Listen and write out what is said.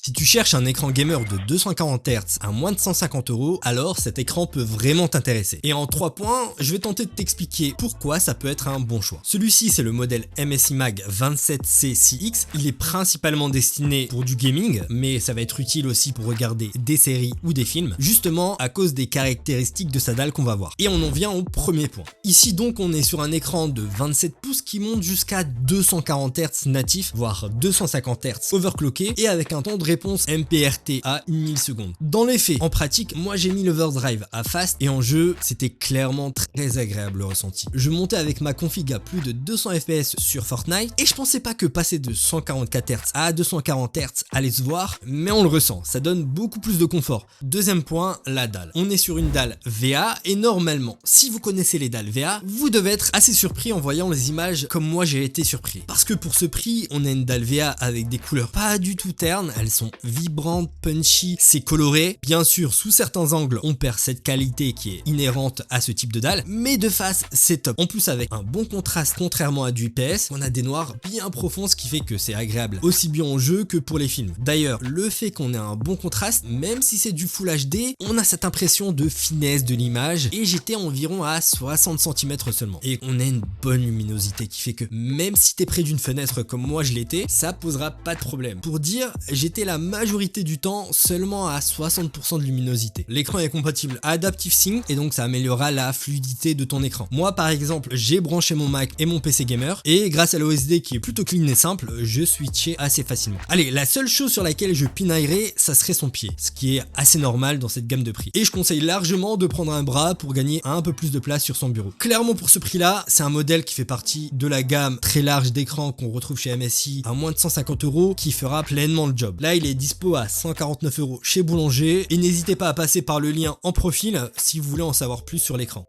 Si tu cherches un écran gamer de 240 Hz à moins de 150 €, alors cet écran peut vraiment t'intéresser. Et en 3 points, je vais tenter de t'expliquer pourquoi ça peut être un bon choix. Celui-ci, c'est le modèle MSI Mag 27C6X. Il est principalement destiné pour du gaming, mais ça va être utile aussi pour regarder des séries ou des films, justement à cause des caractéristiques de sa dalle qu'on va voir. Et on en vient au premier point. Ici donc, on est sur un écran de 27 pouces qui monte jusqu'à 240 Hz natif, voire 250 Hz overclocké, et avec un temps de réponse MPRT à 1 milliseconde. Dans les faits, en pratique, moi j'ai mis l'overdrive à fast et en jeu, c'était clairement très agréable le ressenti. Je montais avec ma config à plus de 200 FPS sur Fortnite et je pensais pas que passer de 144 Hz à 240 Hz allait se voir, mais on le ressent, ça donne beaucoup plus de confort. Deuxième point, la dalle. On est sur une dalle VA et normalement, si vous connaissez les dalles VA, vous devez être assez surpris en voyant les images comme moi j'ai été surpris. Parce que pour ce prix, on a une dalle VA avec des couleurs pas du tout ternes, elles sont vibrantes, punchy, c'est coloré. Bien sûr, sous certains angles, on perd cette qualité qui est inhérente à ce type de dalle, mais de face, c'est top. En plus, avec un bon contraste, contrairement à du IPS, on a des noirs bien profonds, ce qui fait que c'est agréable, aussi bien en jeu que pour les films. D'ailleurs, le fait qu'on ait un bon contraste, même si c'est du Full HD, on a cette impression de finesse de l'image, et j'étais environ à 60 cm seulement. Et on a une bonne luminosité qui fait que même si t'es près d'une fenêtre comme moi je l'étais, ça posera pas de problème. Pour dire, j'étais la majorité du temps seulement à 60% de luminosité. L'écran est compatible à Adaptive Sync et donc ça améliorera la fluidité de ton écran. Moi par exemple, j'ai branché mon Mac et mon PC gamer et grâce à l'OSD qui est plutôt clean et simple, je switchais assez facilement. Allez, la seule chose sur laquelle je pinaillerais, ça serait son pied, ce qui est assez normal dans cette gamme de prix. Et je conseille largement de prendre un bras pour gagner un peu plus de place sur son bureau. Clairement pour ce prix-là, c'est un modèle qui fait partie de la gamme très large d'écran qu'on retrouve chez MSI à moins de 150 € qui fera pleinement le job. Là, il est dispo à 149 € chez Boulanger et n'hésitez pas à passer par le lien en profil si vous voulez en savoir plus sur l'écran.